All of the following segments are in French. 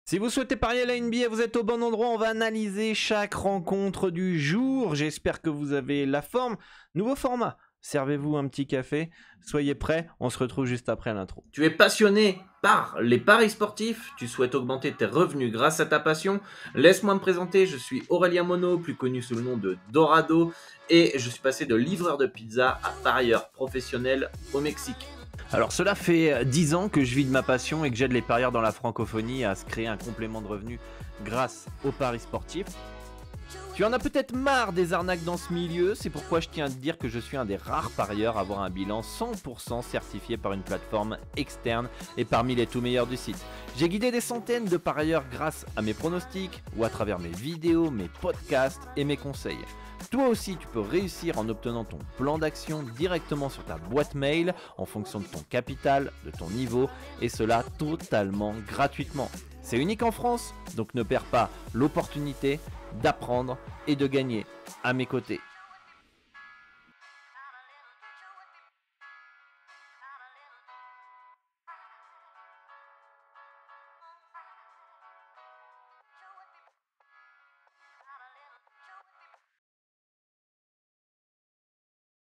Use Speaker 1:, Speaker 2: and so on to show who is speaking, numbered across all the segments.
Speaker 1: Si vous souhaitez parier à la NBA, vous êtes au bon endroit. On va analyser chaque rencontre du jour. J'espère que vous avez la forme. Nouveau format. Servez-vous un petit café. Soyez prêts. On se retrouve juste après l'intro.
Speaker 2: Tu es passionné par les paris sportifs, tu souhaites augmenter tes revenus grâce à ta passion. Laisse-moi me présenter, je suis Aurélien Monod, plus connu sous le nom de Dorado, et je suis passé de livreur de pizza à parieur professionnel au Mexique.
Speaker 1: Alors cela fait 10 ans que je vis de ma passion et que j'aide les parieurs dans la francophonie à se créer un complément de revenus grâce aux paris sportifs. Tu en as peut-être marre des arnaques dans ce milieu, c'est pourquoi je tiens à te dire que je suis un des rares parieurs à avoir un bilan 100% certifié par une plateforme externe et parmi les tout meilleurs du site. J'ai guidé des centaines de parieurs grâce à mes pronostics ou à travers mes vidéos, mes podcasts et mes conseils. Toi aussi, tu peux réussir en obtenant ton plan d'action directement sur ta boîte mail en fonction de ton capital, de ton niveau et cela totalement gratuitement. C'est unique en France, donc ne perds pas l'opportunité d'apprendre et de gagner à mes côtés.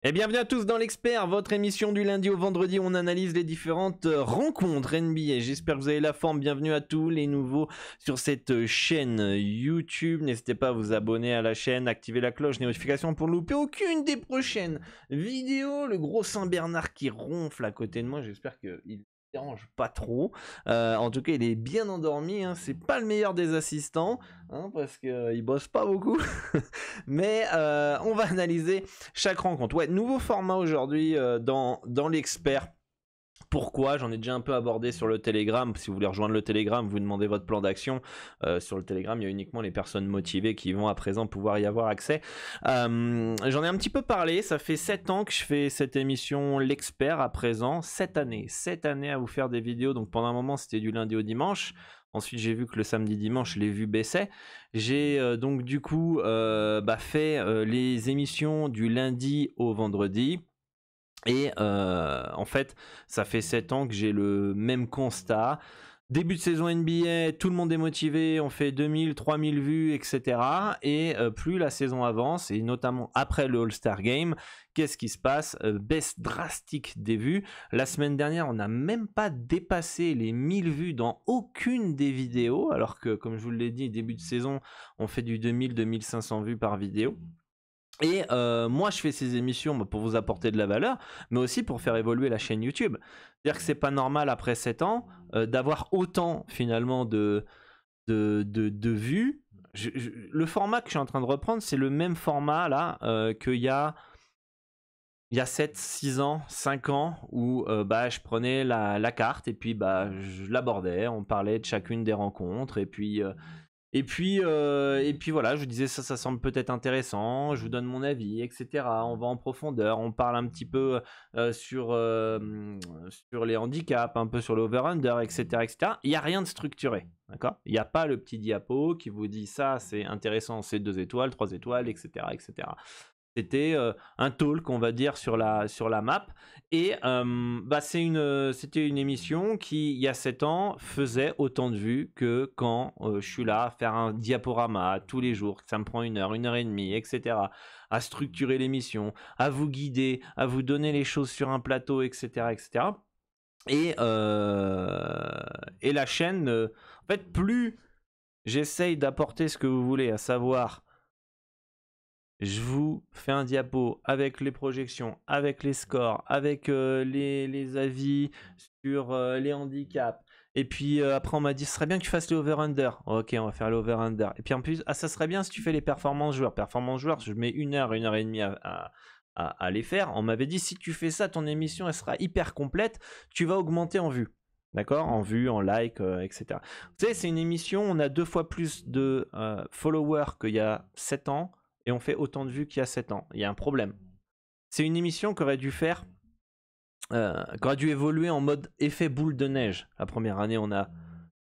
Speaker 1: Et bienvenue à tous dans l'Expert, votre émission du lundi au vendredi où on analyse les différentes rencontres NBA. J'espère que vous avez la forme. Bienvenue à tous les nouveaux sur cette chaîne YouTube. N'hésitez pas à vous abonner à la chaîne, activer la cloche de notification pour ne louper aucune des prochaines vidéos. Le gros Saint-Bernard qui ronfle à côté de moi, j'espère qu'il dérange pas trop. En tout cas, il est bien endormi, hein. C'est pas le meilleur des assistants, hein, parce qu'il bosse pas beaucoup. Mais on va analyser chaque rencontre. Ouais, nouveau format aujourd'hui dans l'expert. Pourquoi? J'en ai déjà un peu abordé sur le Telegram. Si vous voulez rejoindre le Telegram, vous demandez votre plan d'action. Sur le Telegram, il y a uniquement les personnes motivées qui vont à présent pouvoir y avoir accès. J'en ai un petit peu parlé. Ça fait 7 ans que je fais cette émission L'Expert à présent. 7 années à vous faire des vidéos. Donc pendant un moment, c'était du lundi au dimanche. Ensuite, j'ai vu que le samedi-dimanche, les vues baissaient. J'ai donc du coup fait les émissions du lundi au vendredi. Et en fait, ça fait 7 ans que j'ai le même constat. Début de saison NBA, tout le monde est motivé, on fait 2000, 3000 vues, etc. Et plus la saison avance, et notamment après le All-Star Game, qu'est-ce qui se passe? Baisse drastique des vues. La semaine dernière, on n'a même pas dépassé les 1000 vues dans aucune des vidéos, alors que, comme je vous l'ai dit, début de saison, on fait du 2000-2500 vues par vidéo. Et moi je fais ces émissions pour vous apporter de la valeur, mais aussi pour faire évoluer la chaîne YouTube. C'est-à-dire que c'est pas normal après 7 ans d'avoir autant finalement de vues. Le format que je suis en train de reprendre, c'est le même format là qu'il y a 7, 6 ans, 5 ans, où je prenais la carte et puis je l'abordais, on parlait de chacune des rencontres, et puis voilà, je disais ça semble peut-être intéressant, je vous donne mon avis, etc. On va en profondeur, on parle un petit peu sur les handicaps, un peu sur l'over-under, etc., etc. Il n'y a rien de structuré, d'accord? Il n'y a pas le petit diapo qui vous dit ça, c'est intéressant, c'est 2 étoiles, 3 étoiles, etc., etc. C'était un talk, on va dire, sur la map. Et c'était une émission qui, il y a 7 ans, faisait autant de vues que quand je suis là à faire un diaporama tous les jours. Ça me prend 1 heure, 1 heure et demie, etc. À structurer l'émission, à vous guider, à vous donner les choses sur un plateau, etc., etc. Et la chaîne, en fait, plus j'essaye d'apporter ce que vous voulez, à savoir... Je vous fais un diapo avec les projections, avec les scores, avec les avis sur les handicaps. Et puis après, on m'a dit, ce serait bien que tu fasses les over-under. Ok, on va faire les over-under. Et puis en plus, ça serait bien si tu fais les performances joueurs. Performances joueurs, je mets 1 heure, 1 heure et demie à les faire. On m'avait dit, si tu fais ça, ton émission, elle sera hyper complète. Tu vas augmenter en vue. D'accord? En vue, en like, etc. Vous savez, c'est une émission, on a 2 fois plus de followers qu'il y a 7 ans. Et on fait autant de vues qu'il y a 7 ans. Il y a un problème. C'est une émission qui aurait dû évoluer en mode effet boule de neige. La première année, on a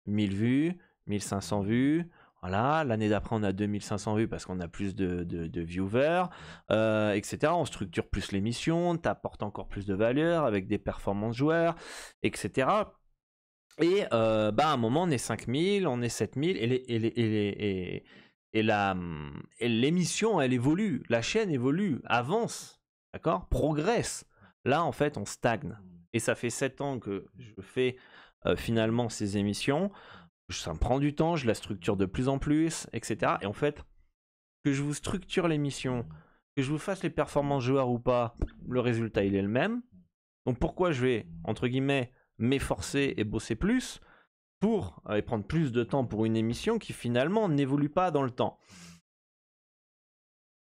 Speaker 1: 1000 vues, 1500 vues. Voilà, l'année d'après, on a 2500 vues parce qu'on a plus de viewers, etc. On structure plus l'émission, t'apportes encore plus de valeur avec des performances joueurs, etc. Et à un moment, on est 5000, on est 7000, et l'émission, elle évolue, la chaîne évolue, avance, d'accord, progresse. Là, en fait, on stagne. Et ça fait 7 ans que je fais finalement ces émissions. Ça me prend du temps, je la structure de plus en plus, etc. Et en fait, que je vous structure l'émission, que je vous fasse les performances joueurs ou pas, le résultat, il est le même. Donc pourquoi je vais, entre guillemets, m'efforcer et bosser plus pour et prendre plus de temps pour une émission qui finalement n'évolue pas dans le temps.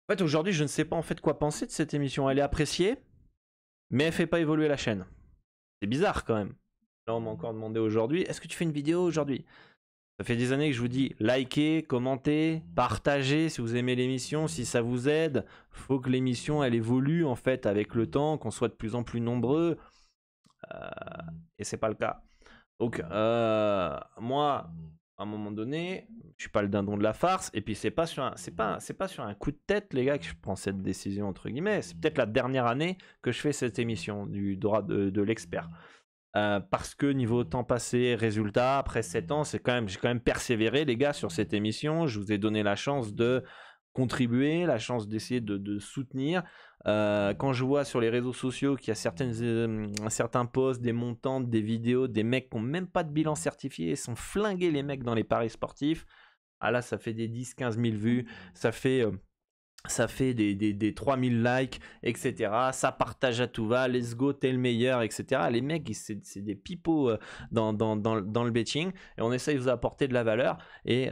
Speaker 1: En fait, aujourd'hui, je ne sais pas en fait quoi penser de cette émission. Elle est appréciée, mais elle fait pas évoluer la chaîne. C'est bizarre quand même. Là, on m'a encore demandé aujourd'hui, est-ce que tu fais une vidéo aujourd'hui? Ça fait des années que je vous dis, likez, commentez, partagez si vous aimez l'émission, si ça vous aide. Faut que l'émission, elle évolue en fait avec le temps, qu'on soit de plus en plus nombreux. Et c'est pas le cas. Donc, moi, à un moment donné, je suis pas le dindon de la farce. Et puis, c'est pas sur un coup de tête, les gars, que je prends cette décision, entre guillemets. C'est peut-être la dernière année que je fais cette émission du droit de l'expert. Parce que niveau temps passé, résultat, après 7 ans, j'ai quand même persévéré, les gars, sur cette émission. Je vous ai donné la chance de contribuer, la chance d'essayer de soutenir. Quand je vois sur les réseaux sociaux qu'il y a certains posts, des montantes, des vidéos, des mecs qui n'ont même pas de bilan certifié, sont flingués les mecs dans les paris sportifs. Ah là, ça fait des 10-15 000 vues, ça fait des 3000 likes, etc. Ça partage à tout va, let's go, t'es le meilleur, etc. Les mecs, c'est des pipeaux dans le betting, et on essaye de vous apporter de la valeur et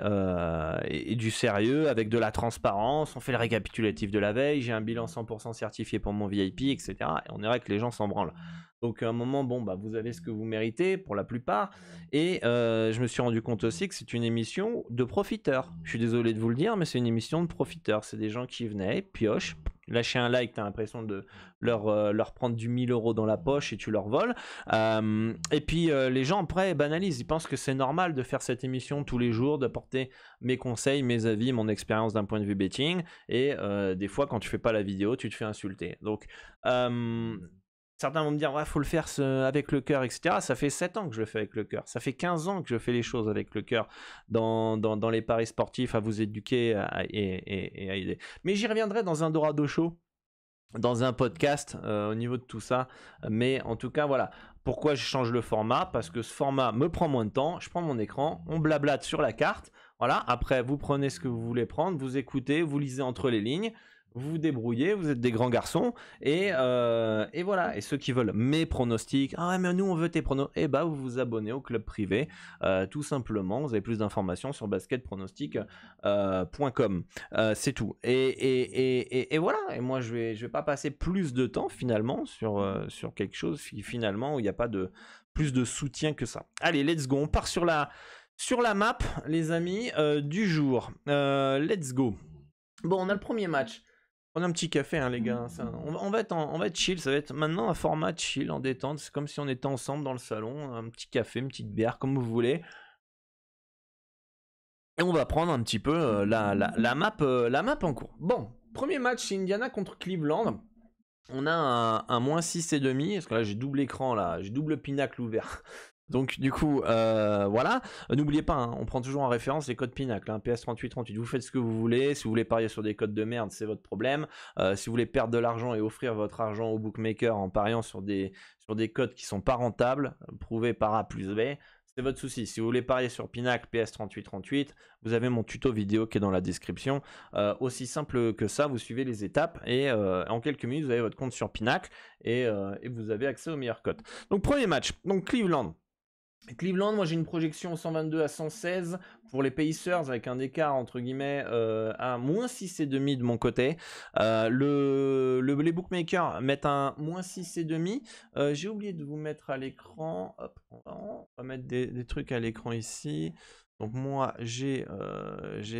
Speaker 1: du sérieux avec de la transparence. On fait le récapitulatif de la veille, j'ai un bilan 100% certifié pour mon VIP, etc. Et on dirait que les gens s'en branlent. Donc à un moment, bon, vous avez ce que vous méritez pour la plupart. Et je me suis rendu compte aussi que c'est une émission de profiteurs. Je suis désolé de vous le dire, mais c'est une émission de profiteurs. C'est des gens qui venaient, piochent, lâcher un like, t'as l'impression de leur prendre du 1000 € dans la poche et tu leur voles. Et puis les gens après banalisent. Ils pensent que c'est normal de faire cette émission tous les jours, d'apporter mes conseils, mes avis, mon expérience d'un point de vue betting. Et des fois, quand tu fais pas la vidéo, tu te fais insulter. Donc certains vont me dire, ouais, faut le faire avec le cœur, etc. Ça fait 7 ans que je le fais avec le cœur. Ça fait 15 ans que je fais les choses avec le cœur dans les paris sportifs, à vous éduquer et à aider. Mais j'y reviendrai dans un Dorado Show, dans un podcast au niveau de tout ça. Mais en tout cas, voilà. Pourquoi je change le format? Parce que ce format me prend moins de temps. Je prends mon écran, on blablate sur la carte. Voilà. Après, vous prenez ce que vous voulez prendre, vous écoutez, vous lisez entre les lignes. Vous vous débrouillez, vous êtes des grands garçons, et voilà. Et ceux qui veulent mes pronostics, ah ouais, mais nous on veut tes pronos, et vous vous abonnez au club privé, tout simplement. Vous avez plus d'informations sur basketpronostic.com. C'est tout. Et voilà. Et moi je vais pas passer plus de temps finalement sur quelque chose finalement où il n'y a pas de plus de soutien que ça. Allez, let's go. On part sur la map, les amis, du jour. Let's go. Bon, on a le premier match. On a un petit café, hein, les gars. On va être chill. Ça va être maintenant un format chill, en détente. C'est comme si on était ensemble dans le salon. Un petit café, une petite bière, comme vous voulez. Et on va prendre un petit peu la map en cours. Bon, premier match, c'est Indiana contre Cleveland. On a un moins 6,5. Parce que là, j'ai double écran, là. J'ai double pinacle ouvert. Donc du coup, voilà. N'oubliez pas, hein, on prend toujours en référence les codes Pinacle, hein, PS3838. Vous faites ce que vous voulez. Si vous voulez parier sur des codes de merde, c'est votre problème. Si vous voulez perdre de l'argent et offrir votre argent au bookmaker en pariant sur des codes qui sont pas rentables, prouvés par A plus B, c'est votre souci. Si vous voulez parier sur Pinacle PS3838, vous avez mon tuto vidéo qui est dans la description. Aussi simple que ça, vous suivez les étapes et en quelques minutes, vous avez votre compte sur Pinacle et vous avez accès aux meilleurs codes. Donc premier match, donc Cleveland, moi j'ai une projection 122 à 116 pour les Pacers avec un écart entre guillemets à moins 6,5 de mon côté. Les bookmakers mettent un moins 6,5. J'ai oublié de vous mettre à l'écran. Hop, on va mettre des trucs à l'écran ici. Donc moi j'ai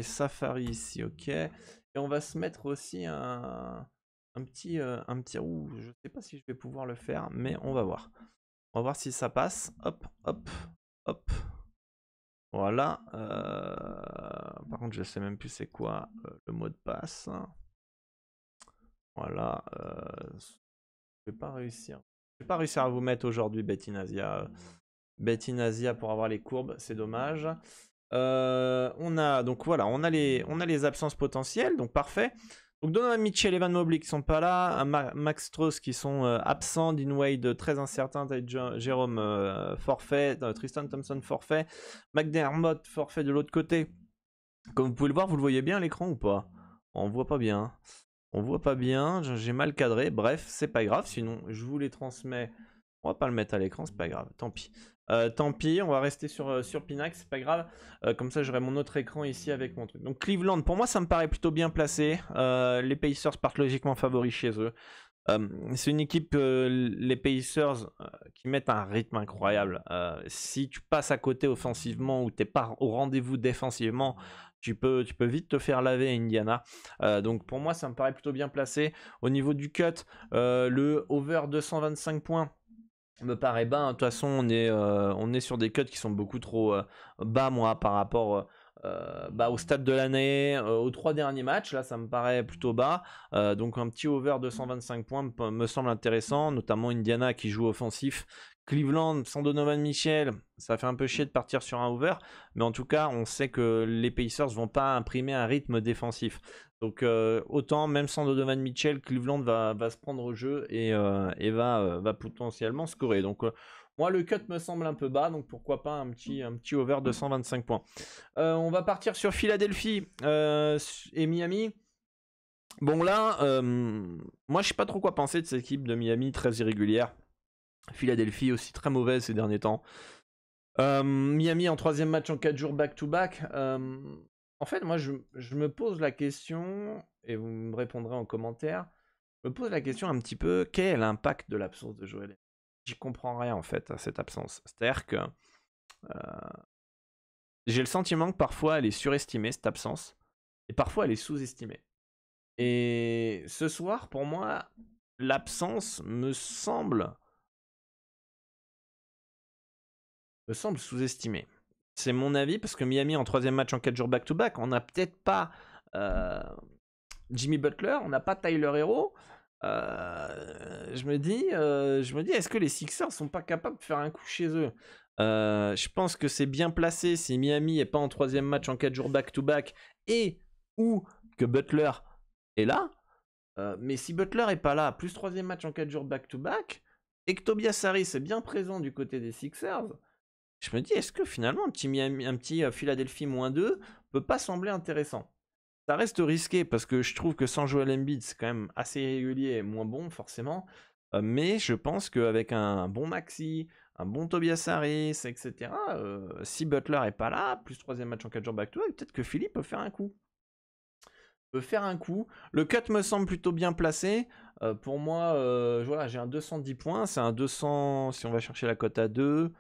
Speaker 1: Safari ici, ok. Et on va se mettre aussi un petit ouh, je sais pas si je vais pouvoir le faire, mais on va voir. On va voir si ça passe. Hop, hop, hop. Voilà. Par contre, je sais même plus c'est quoi le mot de passe. Voilà. Je vais pas réussir. Je vais pas réussir à vous mettre aujourd'hui, Betting Asia. Bet in Asia pour avoir les courbes, c'est dommage. On a donc voilà, on a les absences potentielles, donc parfait. Donc Donovan Mitchell, Evan Mobley qui sont pas là, Max Strus qui sont absents, Dean Wade très incertain, Jérôme forfait, Tristan Thompson forfait, McDermott forfait de l'autre côté. Comme vous pouvez le voir, vous le voyez bien à l'écran ou pas? On voit pas bien. On voit pas bien, j'ai mal cadré. Bref, c'est pas grave, sinon je vous les transmets. On va pas le mettre à l'écran, c'est pas grave, tant pis. Tant pis, on va rester sur Pinax, c'est pas grave. Comme ça, j'aurai mon autre écran ici avec mon truc. Donc Cleveland, pour moi, ça me paraît plutôt bien placé. Les Pacers partent logiquement favoris chez eux. C'est une équipe, les Pacers, qui mettent un rythme incroyable. Si tu passes à côté offensivement ou t'es pas au rendez-vous défensivement, tu peux vite te faire laver à Indiana. Donc pour moi, ça me paraît plutôt bien placé. Au niveau du cut, le over 225 points me paraît bas. De toute façon, on est sur des cuts qui sont beaucoup trop bas, moi, par rapport au stade de l'année, aux 3 derniers matchs. Là, ça me paraît plutôt bas. Donc, un petit over de 125 points me semble intéressant, notamment Indiana qui joue offensif. Cleveland, sans Donovan Mitchell, ça fait un peu chier de partir sur un over. Mais en tout cas, on sait que les Pacers vont pas imprimer un rythme défensif. Donc autant, même sans Donovan Mitchell, Cleveland va se prendre au jeu et va potentiellement scorer. Donc moi, le cut me semble un peu bas, donc pourquoi pas un petit over de 125 points. On va partir sur Philadelphie et Miami. Bon là, moi je sais pas trop quoi penser de cette équipe de Miami, très irrégulière. Philadelphie aussi très mauvaise ces derniers temps. Miami en 3e match en 4 jours back-to-back. En fait, moi, je me pose la question, et vous me répondrez en commentaire, je me pose la question un petit peu, quel est l'impact de l'absence de Joel Embiid? J'y comprends rien, en fait, à cette absence. C'est-à-dire que j'ai le sentiment que parfois, elle est surestimée, cette absence, et parfois, elle est sous-estimée. Et ce soir, pour moi, l'absence me semble sous-estimée. C'est mon avis, parce que Miami en 3e match en 4 jours back-to-back, on n'a peut-être pas Jimmy Butler, on n'a pas Tyler Hero. Je me dis, est-ce que les Sixers sont pas capables de faire un coup chez eux? Je pense que c'est bien placé si Miami n'est pas en 3e match en 4 jours back-to-back et ou que Butler est là. Mais si Butler est pas là, plus 3e match en 4 jours back-to-back, et que Tobias Harris est bien présent du côté des Sixers, je me dis, est-ce que finalement un petit Philadelphie -2 peut pas sembler intéressant? Ça reste risqué parce que je trouve que sans Joel Embiid, c'est quand même assez irrégulier et moins bon forcément. Mais je pense qu'avec un bon Maxi, un bon Tobias Harris, etc., si Butler est pas là, plus 3e match en 4 jours back-to-back, peut-être que Philly peut faire un coup. Le cut me semble plutôt bien placé. Pour moi, voilà, j'ai un 210 points. C'est un 200, si on va chercher la cote à 2.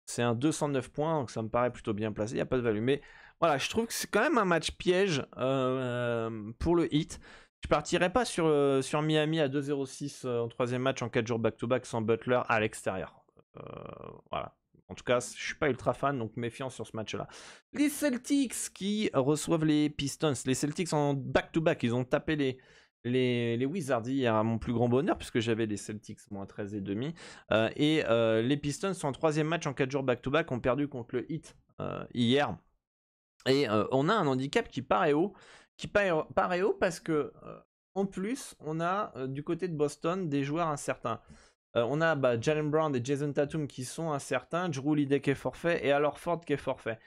Speaker 1: C'est un 209 points, donc ça me paraît plutôt bien placé. Il n'y a pas de value. Mais voilà, je trouve que c'est quand même un match piège pour le Heat. Je partirais pas sur Miami à 2-0-6 en 3e match en 4 jours back-to-back sans Butler à l'extérieur. Voilà. En tout cas, je suis pas ultra fan, donc méfiance sur ce match-là. Les Celtics qui reçoivent les Pistons. Les Celtics en back-to-back, ils ont tapé les Wizards hier à mon plus grand bonheur, puisque j'avais les Celtics moins 13,5. Les Pistons sont en 3e match en 4 jours back-to-back, ont perdu contre le Heat hier. Et on a un handicap qui paraît haut. Parce que, en plus, on a du côté de Boston des joueurs incertains. On a Jaylen Brown et Jason Tatum qui sont incertains, Jrue Holiday qui est forfait et alors Ford qui est forfait.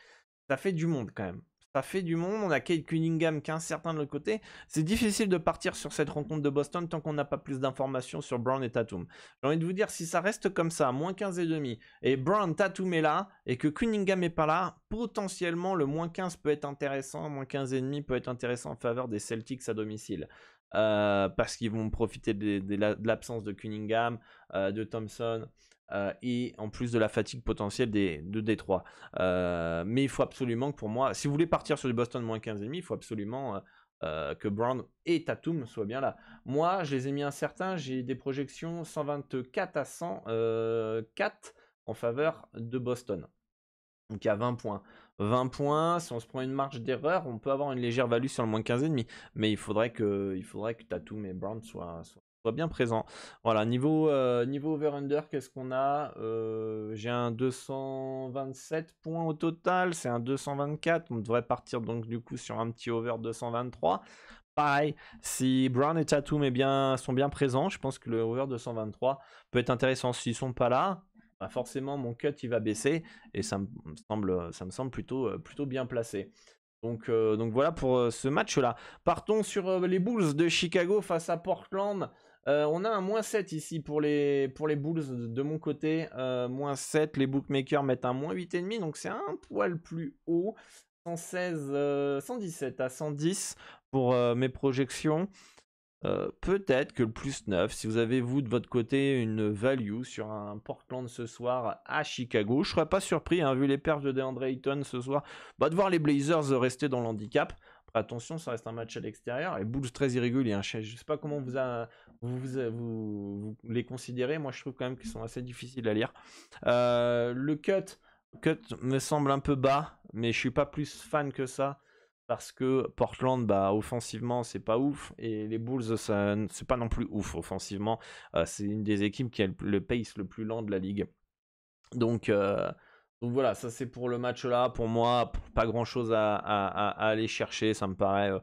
Speaker 1: Ça fait du monde quand même. Ça fait du monde. On a Cade Cunningham qui est incertain de l'autre côté. C'est difficile de partir sur cette rencontre de Boston tant qu'on n'a pas plus d'informations sur Brown et Tatum. J'ai envie de vous dire, si ça reste comme ça, moins 15,5, et Brown, Tatum est là, et que Cunningham n'est pas là, potentiellement le moins 15 peut être intéressant, moins 15,5 peut être intéressant en faveur des Celtics à domicile. Parce qu'ils vont profiter de l'absence de Cunningham, de Thompson, et en plus de la fatigue potentielle de Détroit. Mais il faut absolument que pour moi, si vous voulez partir sur du Boston moins 15,5, il faut absolument que Brown et Tatum soient bien là. Moi, je les ai mis incertains, j'ai des projections 124 à 104 en faveur de Boston. Donc il y a 20 points. 20 points, si on se prend une marge d'erreur, on peut avoir une légère value sur le moins 15,5. Mais il faudrait que Tatum et Brown soient soit bien présent. Voilà, niveau over-under, qu'est-ce qu'on a? J'ai un 227 points au total, c'est un 224. On devrait partir donc du coup sur un petit over 223. Pareil, si Brown et Tatum sont bien présents, je pense que le over 223 peut être intéressant. S'ils sont pas là, bah forcément mon cut il va baisser et ça me semble plutôt bien placé. Donc voilà pour ce match-là. Partons sur les Bulls de Chicago face à Portland. On a un -7 ici pour les Bulls de mon côté. -7, les bookmakers mettent un -8,5, donc c'est un poil plus haut. 117 à 110 pour mes projections. Peut-être que le +9, si vous avez vous de votre côté une value sur un Portland ce soir à Chicago, je ne serais pas surpris, hein, vu les perfs de DeAndre Ayton ce soir, de voir les Blazers rester dans l'handicap. Après, attention, ça reste un match à l'extérieur. Les Bulls très irréguliers, hein. Je ne sais pas comment vous les considérez. Moi, je trouve quand même qu'ils sont assez difficiles à lire. Le cut me semble un peu bas, mais je suis pas plus fan que ça. Parce que Portland, offensivement, c'est pas ouf. Et les Bulls, c'est pas non plus ouf offensivement. C'est une des équipes qui a le pace le plus lent de la ligue. Donc voilà, ça c'est pour le match là. Pour moi, pas grand chose à aller chercher. Ça me paraît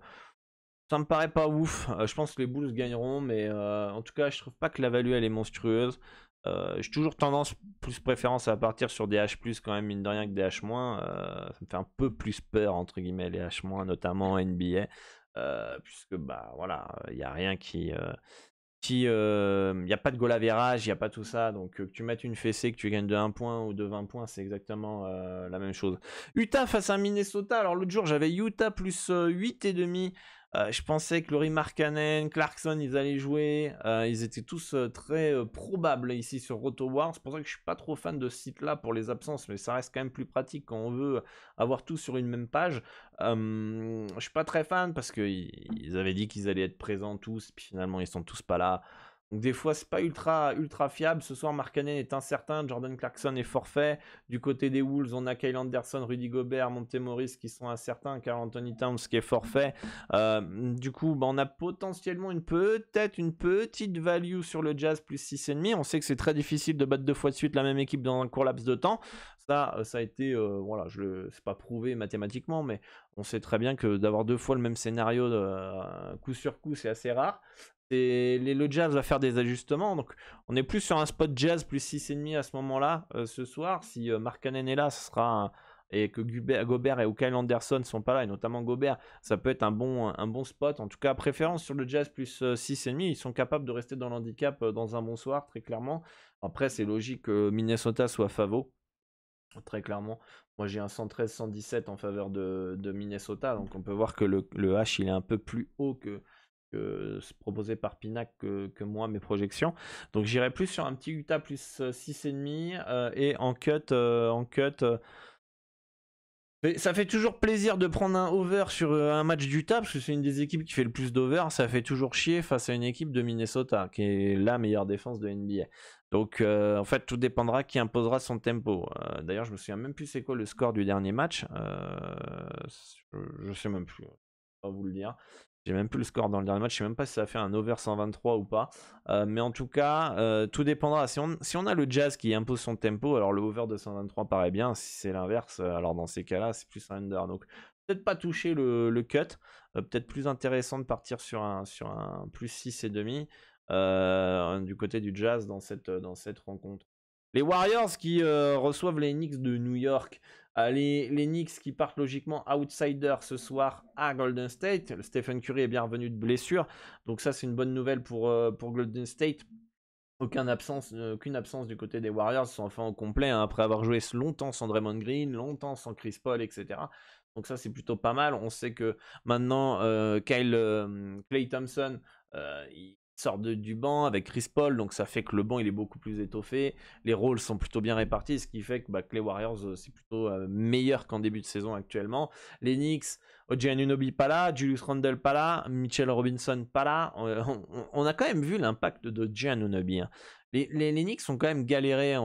Speaker 1: pas ouf. Je pense que les Bulls gagneront, mais en tout cas, je trouve pas que la value elle est monstrueuse. J'ai toujours plus préférence à partir sur des H+, quand même, mine de rien, que des H-. Ça me fait un peu plus peur, entre guillemets, les H-, notamment en NBA. Puisque, voilà, il n'y a rien qui... il n'y a pas de goal average, il n'y a pas tout ça. Donc, que tu mettes une fessée, que tu gagnes de 1 point ou de 20 points, c'est exactement la même chose. Utah face à Minnesota. Alors, l'autre jour, j'avais Utah plus 8,5. Je pensais que Lauri Markkanen, Clarkson, ils allaient jouer. Ils étaient tous très probables ici sur RotoWire. C'est pour ça que je suis pas trop fan de ce site-là pour les absences, mais ça reste quand même plus pratique quand on veut avoir tout sur une même page. Je suis pas très fan parce qu'ils avaient dit qu'ils allaient être présents tous, puis finalement ils sont tous pas là. Donc des fois c'est pas ultra fiable. Ce soir Markkanen est incertain, Jordan Clarkson est forfait. Du côté des Wolves, on a Kyle Anderson, Rudy Gobert, Monte Morris qui sont incertains, Karl Anthony Towns qui est forfait. Du coup, on a potentiellement peut-être une petite value sur le Jazz plus 6,5. On sait que c'est très difficile de battre 2 fois de suite la même équipe dans un court laps de temps. Ça a été, voilà, c'est pas prouvé mathématiquement, mais on sait très bien que d'avoir 2 fois le même scénario coup sur coup, c'est assez rare. Et le Jazz va faire des ajustements, donc on est plus sur un spot Jazz plus 6,5 à ce moment-là, ce soir. Si Markkanen est là, ce sera et que Gobert et Kyle Anderson sont pas là, et notamment Gobert, ça peut être un bon spot. En tout cas, préférence sur le Jazz plus 6,5. Ils sont capables de rester dans l'handicap dans un bon soir, très clairement. Après, c'est logique que Minnesota soit favori, très clairement. Moi, j'ai un 113-117 en faveur de Minnesota, donc on peut voir que le H, il est un peu plus haut que proposé par Pinac que moi, mes projections. Donc j'irai plus sur un petit Utah plus 6,5 et en cut, ça fait toujours plaisir de prendre un over sur un match d'Utah parce que c'est une des équipes qui fait le plus d'over. Ça fait toujours chier face à une équipe de Minnesota qui est la meilleure défense de NBA. Donc en fait tout dépendra qui imposera son tempo. D'ailleurs je me souviens même plus c'est quoi le score du dernier match. Je sais même plus. Je vais pas vous le dire. J'ai même plus le score dans le dernier match. Je sais même pas si ça a fait un over 123 ou pas. Mais en tout cas, tout dépendra. Si on a le Jazz qui impose son tempo, alors le over de 123 paraît bien. Si c'est l'inverse, alors dans ces cas-là, c'est plus un under. Donc peut-être pas toucher le cut. Peut-être plus intéressant de partir sur un plus 6,5 du côté du Jazz dans cette rencontre. Les Warriors qui reçoivent les Knicks de New York. Les Knicks qui partent logiquement outsider ce soir à Golden State. Stephen Curry est bien revenu de blessure. Donc ça, c'est une bonne nouvelle pour Golden State. Aucune absence du côté des Warriors. Ils sont enfin au complet, hein, après avoir joué longtemps sans Draymond Green, longtemps sans Chris Paul, etc. Donc ça, c'est plutôt pas mal. On sait que maintenant, Klay Thompson, il sort du banc avec Chris Paul, donc ça fait que le banc il est beaucoup plus étoffé, les rôles sont plutôt bien répartis, ce qui fait que les Warriors c'est plutôt meilleur qu'en début de saison actuellement. Les Knicks, OG Anunoby pas là, Julius Randle pas là, Mitchell Robinson pas là. On a quand même vu l'impact de OG Anunoby, hein. Les Knicks ont quand même galéré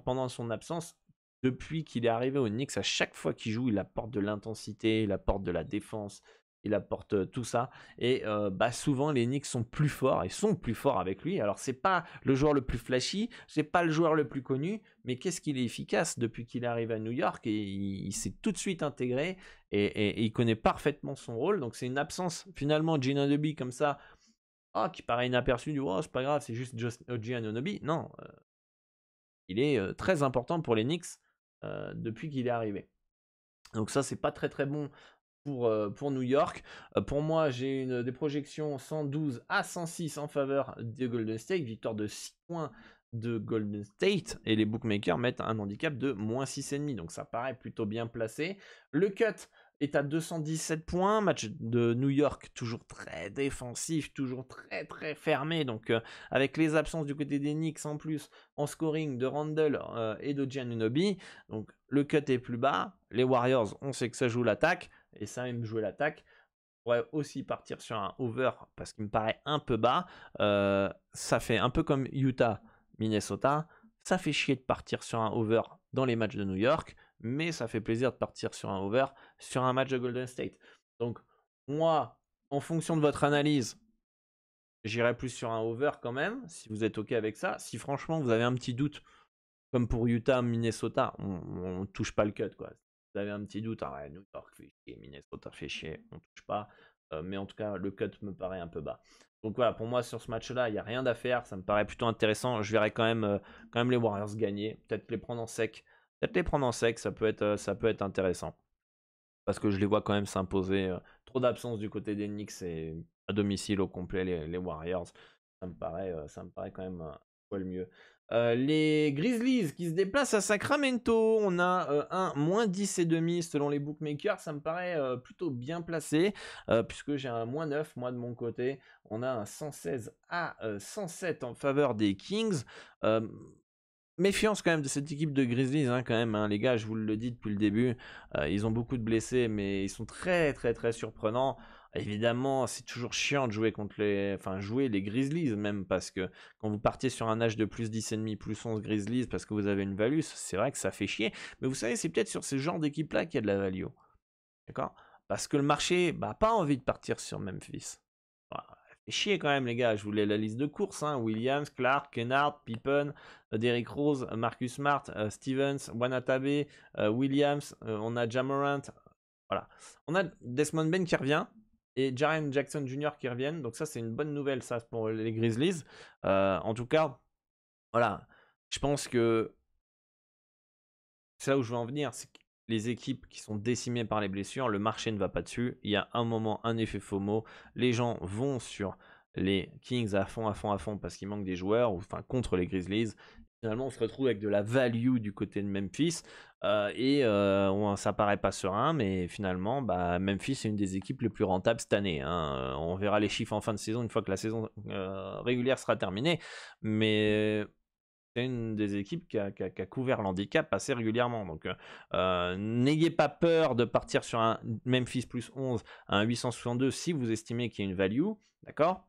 Speaker 1: pendant son absence. Depuis qu'il est arrivé aux Knicks, à chaque fois qu'il joue, il apporte de l'intensité, il apporte de la défense. Il apporte tout ça. Et souvent, les Knicks sont plus forts et sont plus forts avec lui. Alors, c'est pas le joueur le plus flashy, c'est pas le joueur le plus connu, mais qu'est-ce qu'il est efficace depuis qu'il arrive à New York et il s'est tout de suite intégré et il connaît parfaitement son rôle. Donc, c'est une absence finalement de Anunoby comme ça, qui paraît inaperçu. C'est pas grave, c'est juste Anunoby. Non, il est très important pour les Knicks depuis qu'il est arrivé. Donc, ça, c'est pas très très bon pour New York. Pour moi, j'ai des projections 112 à 106 en faveur de Golden State, victoire de 6 points de Golden State, et les bookmakers mettent un handicap de moins 6,5, donc ça paraît plutôt bien placé. Le cut est à 217 points, match de New York toujours très défensif, toujours très très fermé, donc avec les absences du côté des Knicks en plus, en scoring de Randle et de Anunoby, donc le cut est plus bas. Les Warriors, on sait que ça joue l'attaque, et ça aime jouer l'attaque. On pourrait aussi partir sur un over parce qu'il me paraît un peu bas. Ça fait un peu comme Utah, Minnesota. Ça fait chier de partir sur un over dans les matchs de New York, mais ça fait plaisir de partir sur un over sur un match de Golden State. Donc moi, en fonction de votre analyse, j'irai plus sur un over quand même, si vous êtes OK avec ça. Si franchement vous avez un petit doute, comme pour Utah, Minnesota, on touche pas le cut, quoi. Vous avez un petit doute, New York fait chier, Minnesota fait chier, on touche pas. Mais en tout cas, le cut me paraît un peu bas. Donc voilà, pour moi, sur ce match-là, il n'y a rien à faire. Ça me paraît plutôt intéressant. Je verrai quand même les Warriors gagner. Peut-être les prendre en sec. Ça peut être intéressant. Parce que je les vois quand même s'imposer. Trop d'absence du côté des Knicks et à domicile au complet, les Warriors. Ça me paraît quand même un poil mieux. Les Grizzlies qui se déplacent à Sacramento, on a un moins 10,5 selon les bookmakers, ça me paraît plutôt bien placé, puisque j'ai un moins 9 moi de mon côté, on a un 116 à 107 en faveur des Kings. Méfiance quand même de cette équipe de Grizzlies, quand même, les gars, je vous le dis depuis le début, ils ont beaucoup de blessés, mais ils sont très très très surprenants. Évidemment, c'est toujours chiant de jouer contre jouer les Grizzlies même, parce que quand vous partiez sur un âge de plus 10,5, plus 11 Grizzlies, parce que vous avez une value, c'est vrai que ça fait chier. Mais vous savez, c'est peut-être sur ce genre d'équipe-là qu'il y a de la value. D'accord? Parce que le marché n'a pas envie de partir sur Memphis. Fait chier quand même, les gars. Je voulais la liste de courses. Williams, Clark, Kennard, Pippen, Derrick Rose, Marcus Smart, Stevens, Wanatabe, Williams. On a Jamorant. Voilà. On a Desmond Bain qui revient et Jaren Jackson Jr. qui reviennent. Donc ça, c'est une bonne nouvelle, ça, pour les Grizzlies. En tout cas, voilà. Je pense que c'est là où je veux en venir. C'est que les équipes qui sont décimées par les blessures, le marché ne va pas dessus. Il y a un moment, un effet FOMO. Les gens vont sur les Kings à fond parce qu'il manque des joueurs, enfin contre les Grizzlies. Finalement, on se retrouve avec de la value du côté de Memphis ça paraît pas serein, mais finalement, Memphis est une des équipes les plus rentables cette année. On verra les chiffres en fin de saison une fois que la saison régulière sera terminée, mais c'est une des équipes qui a couvert l'handicap assez régulièrement. Donc, n'ayez pas peur de partir sur un Memphis plus 11 à un 862 si vous estimez qu'il y a une value, d'accord ?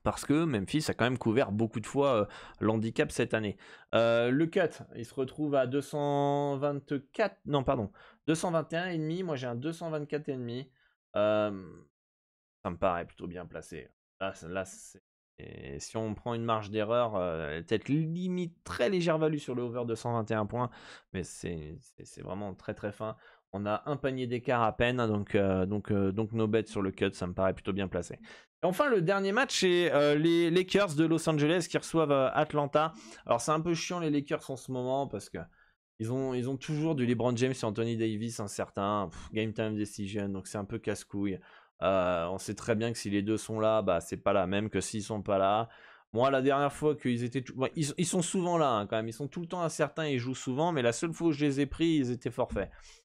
Speaker 1: Parce que Memphis a quand même couvert beaucoup de fois l'handicap cette année. Le cut, il se retrouve à 224, non pardon, 221,5. Moi j'ai un 224,5. Ça me paraît plutôt bien placé. Là et si on prend une marge d'erreur, peut-être limite très légère value sur le over de 121 points, mais c'est vraiment très très fin. On a un panier d'écart à peine, donc no bet sur le cut, ça me paraît plutôt bien placé. Et enfin, le dernier match, c'est les Lakers de Los Angeles qui reçoivent Atlanta. Alors c'est un peu chiant les Lakers en ce moment parce que ils ont toujours du LeBron James et Anthony Davis incertain, game time decision, donc c'est un peu casse-couille. On sait très bien que si les deux sont là, c'est pas la même que s'ils sont pas là. Moi, la dernière fois qu'ils étaient... ils sont souvent là, quand même. Ils sont tout le temps incertains, ils jouent souvent, mais la seule fois où je les ai pris, ils étaient forfaits.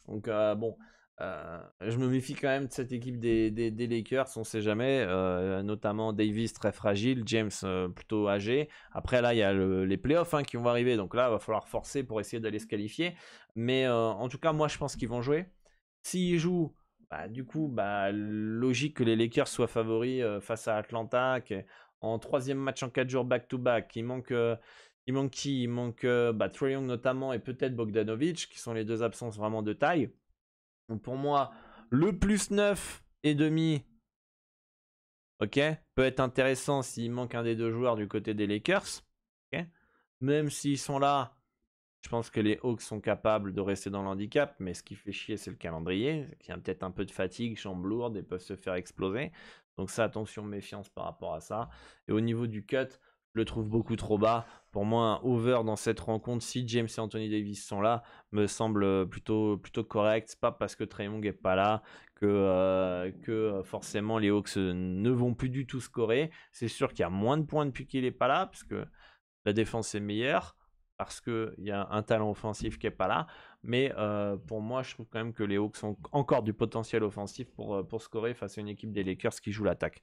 Speaker 1: Donc, je me méfie quand même de cette équipe des Lakers, on sait jamais. Notamment Davis, très fragile, James, plutôt âgé. Après, là, il y a les playoffs qui vont arriver, donc là, il va falloir forcer pour essayer d'aller se qualifier. Mais en tout cas, moi, je pense qu'ils vont jouer. S'ils jouent... du coup, logique que les Lakers soient favoris face à Atlanta, en troisième match en 4 jours back-to-back. Il manque qui? Il manque Trae Young notamment et peut-être Bogdanovic, qui sont les deux absences vraiment de taille. Donc pour moi, le plus 9 et demi, ok, peut être intéressant s'il manque un des deux joueurs du côté des Lakers. Okay, même s'ils sont là, je pense que les Hawks sont capables de rester dans l'handicap, mais ce qui fait chier, c'est le calendrier. Il y a peut-être un peu de fatigue, jambes lourdes et peuvent se faire exploser. Donc ça, attention, méfiance par rapport à ça. Et au niveau du cut, je le trouve beaucoup trop bas. Pour moi, un over dans cette rencontre, si James et Anthony Davis sont là, me semble plutôt correct. C'est pas parce que Trae Young n'est pas là que forcément les Hawks ne vont plus du tout scorer. C'est sûr qu'il y a moins de points depuis qu'il n'est pas là, parce que la défense est meilleure, parce qu'il y a un talent offensif qui n'est pas là. Mais pour moi, je trouve quand même que les Hawks ont encore du potentiel offensif pour scorer face à une équipe des Lakers qui joue l'attaque.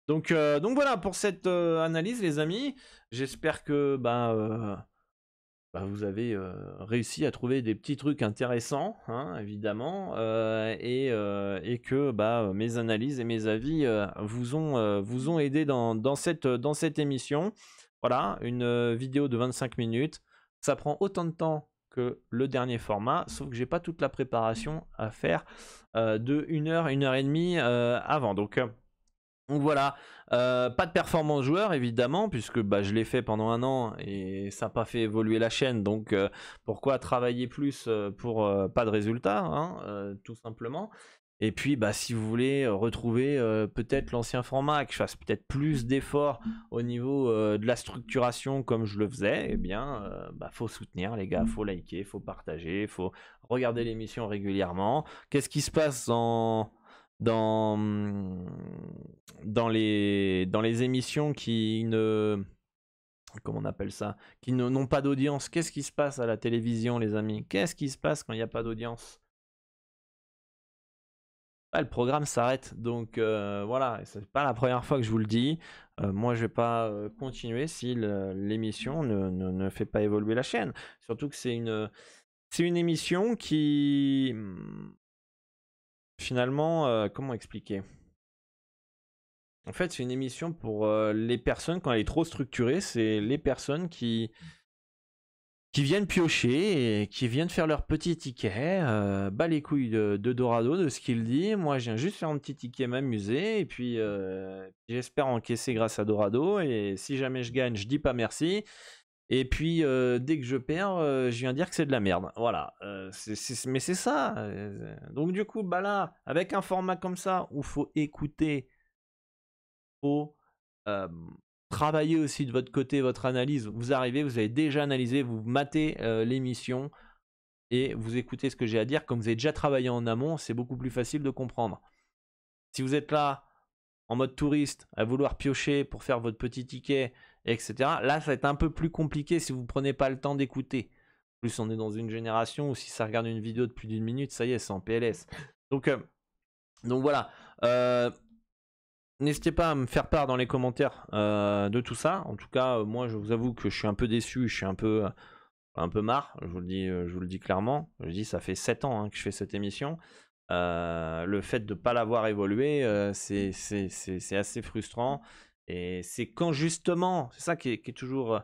Speaker 1: Donc voilà pour cette analyse, les amis. J'espère que vous avez réussi à trouver des petits trucs intéressants, hein, évidemment, et que mes analyses et mes avis vous ont aidé dans cette émission. Voilà, une vidéo de 25 minutes. Ça prend autant de temps que le dernier format, sauf que j'ai pas toute la préparation à faire de 1 heure, 1 heure et demie avant. Donc voilà, pas de performance joueur évidemment, puisque je l'ai fait pendant 1 an et ça n'a pas fait évoluer la chaîne. Donc pourquoi travailler plus pour pas de résultats, hein, tout simplement. Et puis si vous voulez retrouver peut-être l'ancien format, que je fasse peut-être plus d'efforts au niveau de la structuration comme je le faisais, eh bien faut soutenir les gars, faut liker, faut partager, faut regarder l'émission régulièrement. Qu'est-ce qui se passe dans les émissions qui ne... Comment on appelle ça? Qui n'ont pas d'audience? Qu'est-ce qui se passe à la télévision, les amis? Qu'est-ce qui se passe quand il n'y a pas d'audience? Le programme s'arrête, donc voilà, c'est pas la première fois que je vous le dis. Moi, je vais pas continuer si l'émission ne fait pas évoluer la chaîne. Surtout que c'est une émission qui, finalement, comment expliquer? En fait, c'est une émission pour les personnes, quand elle est trop structurée, c'est les personnes qui viennent piocher et qui viennent faire leur petit ticket, bas les couilles de Dorado, de ce qu'il dit. Moi, je viens juste faire un petit ticket, m'amuser, et puis j'espère encaisser grâce à Dorado, et si jamais je gagne, je dis pas merci. Et puis, dès que je perds, je viens dire que c'est de la merde. Voilà, mais c'est ça. Donc du coup, là, avec un format comme ça, où il faut écouter, faut travailler aussi de votre côté votre analyse. Vous arrivez, vous avez déjà analysé, vous matez l'émission et vous écoutez ce que j'ai à dire. Comme vous avez déjà travaillé en amont, c'est beaucoup plus facile de comprendre. Si vous êtes là en mode touriste à vouloir piocher pour faire votre petit ticket, etc., là ça va être un peu plus compliqué si vous ne prenez pas le temps d'écouter. En plus, on est dans une génération où si ça regarde une vidéo de plus d'1 minute, ça y est, c'est en PLS. Donc voilà. N'hésitez pas à me faire part dans les commentaires de tout ça. En tout cas, moi, je vous avoue que je suis un peu déçu, je suis un peu marre. Je vous le dis clairement. Je dis, ça fait 7 ans que je fais cette émission. Le fait de ne pas l'avoir évolué, c'est assez frustrant. Et c'est quand justement, c'est ça qui est toujours,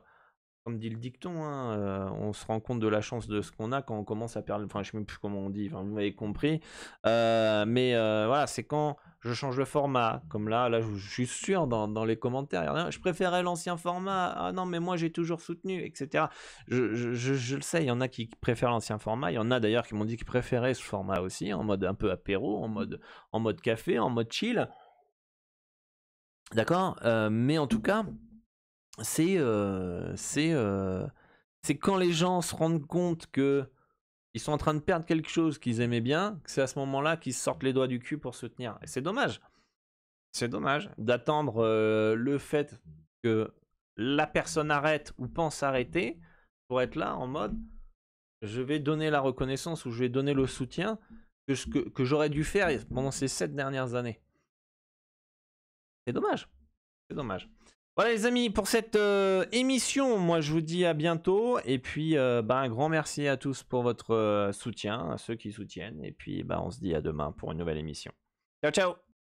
Speaker 1: comme dit le dicton, on se rend compte de la chance de ce qu'on a quand on commence à perdre. Enfin, je ne sais même plus comment on dit, vous m'avez compris. Mais voilà, c'est quand je change le format, comme là je suis sûr dans les commentaires, je préférais l'ancien format, ah non mais moi j'ai toujours soutenu, etc. Je le sais, il y en a qui préfèrent l'ancien format, il y en a d'ailleurs qui m'ont dit qu'ils préféraient ce format aussi, en mode un peu apéro, en mode café, en mode chill. D'accord, mais en tout cas, c'est quand les gens se rendent compte que ils sont en train de perdre quelque chose qu'ils aimaient bien, c'est à ce moment-là qu'ils se sortent les doigts du cul pour soutenir. Et c'est dommage. C'est dommage d'attendre le fait que la personne arrête ou pense arrêter pour être là en mode je vais donner la reconnaissance ou je vais donner le soutien que j'aurais dû faire pendant ces 7 dernières années. C'est dommage. C'est dommage. Voilà les amis, pour cette émission, moi je vous dis à bientôt. Et puis un grand merci à tous pour votre soutien, à ceux qui soutiennent. Et puis on se dit à demain pour une nouvelle émission. Ciao ciao.